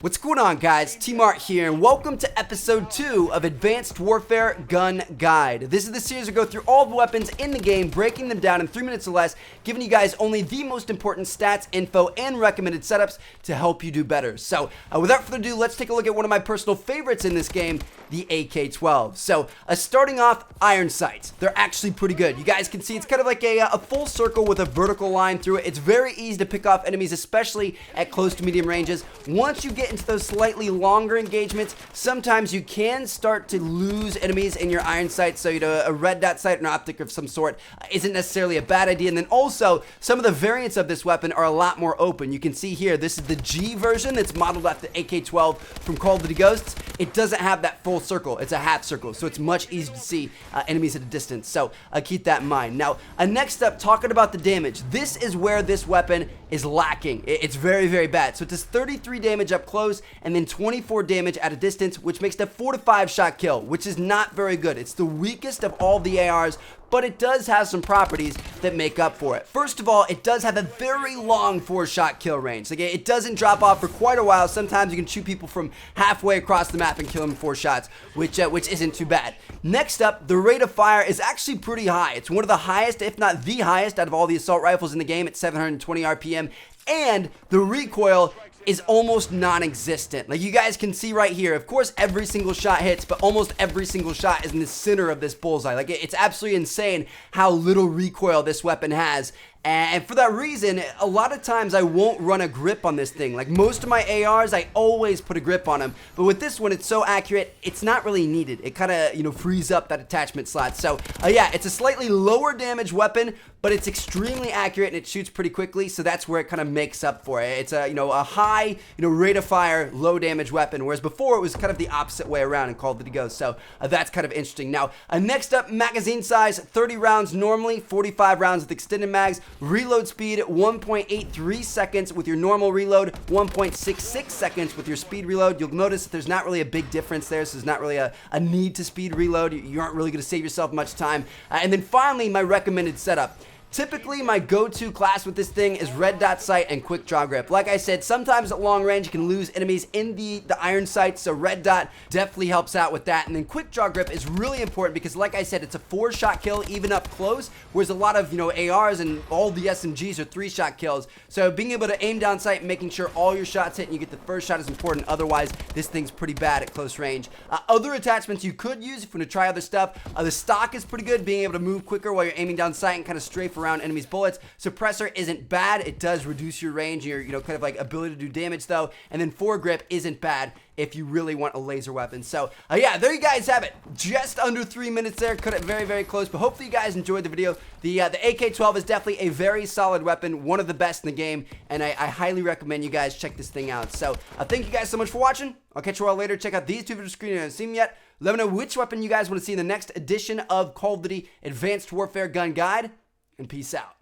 What's going on, guys? T-Mart here, and welcome to episode 2 of Advanced Warfare Gun Guide. This is the series where we go through all the weapons in the game, breaking them down in 3 minutes or less, giving you guys only the most important stats, info, and recommended setups to help you do better. So, without further ado, let's take a look at one of my personal favorites in this game, the AK-12. So, starting off, iron sights. They're actually pretty good. You guys can see it's kind of like a full circle with a vertical line through it. It's very easy to pick off enemies, especially at close to medium ranges. Once you get into those slightly longer engagements, sometimes you can start to lose enemies in your iron sights. So, a red dot sight or an optic of some sort isn't necessarily a bad idea. And then also, some of the variants of this weapon are a lot more open. You can see here, this is the G version that's modeled after the AK-12 from Call of Duty Ghosts. It doesn't have that full circle. It's a half circle, so it's much easier to see enemies at a distance. So, keep that in mind. Now, next up, talking about the damage. This is where this weapon is lacking. It's very, very bad. So, it does 33 damage up close, and then 24 damage at a distance, which makes it a 4 to 5 shot kill, which is not very good. It's the weakest of all the ARs, but it does have some properties that make up for it. First of all, it does have a very long 4-shot kill range. Like, it doesn't drop off for quite a while. Sometimes you can shoot people from halfway across the map and kill them in 4 shots, which isn't too bad. Next up, the rate of fire is actually pretty high. It's one of the highest, if not the highest, out of all the assault rifles in the game at 720 RPM, and the recoil is almost non-existent. Like you guys can see right here, of course every single shot hits, but almost every single shot is in the center of this bullseye. Like it's absolutely insane how little recoil this weapon has. And for that reason, a lot of times I won't run a grip on this thing. Like most of my ARs, I always put a grip on them. But with this one, it's so accurate, it's not really needed. It kind of, frees up that attachment slot. So, yeah, it's a slightly lower damage weapon, but it's extremely accurate and it shoots pretty quickly. So that's where it kind of makes up for it. It's a high, rate of fire, low damage weapon. Whereas before, it was kind of the opposite way around in Call of Duty Ghosts. So that's kind of interesting. Now, next up, magazine size, 30 rounds normally, 45 rounds with extended mags. Reload speed 1.83 seconds with your normal reload, 1.66 seconds with your speed reload. You'll notice that there's not really a big difference there, so there's not really a need to speed reload. You aren't really going to save yourself much time. And then finally, my recommended setup. Typically, my go-to class with this thing is red dot sight and quick draw grip. Like I said, sometimes at long range, you can lose enemies in the iron sights, so red dot definitely helps out with that. And then quick draw grip is really important because, like I said, it's a 4-shot kill even up close, whereas a lot of, ARs and all the SMGs are 3-shot kills. So being able to aim down sight and making sure all your shots hit and you get the first shot is important. Otherwise, this thing's pretty bad at close range. Other attachments you could use if you want to try other stuff. The stock is pretty good, being able to move quicker while you're aiming down sight and kind of strafe around enemies' bullets. Suppressor isn't bad. It does reduce your range, your kind of like ability to do damage though. And then foregrip isn't bad if you really want a laser weapon. So yeah, there you guys have it. Just under 3 minutes there. Cut it very, very close. But hopefully you guys enjoyed the video. The AK-12 is definitely a very solid weapon, one of the best in the game, and I highly recommend you guys check this thing out. So thank you guys so much for watching. I'll catch you all later. Check out these 2 videos screen if you haven't seen them yet. Let me know which weapon you guys want to see in the next edition of Call of Duty Advanced Warfare Gun Guide, and peace out.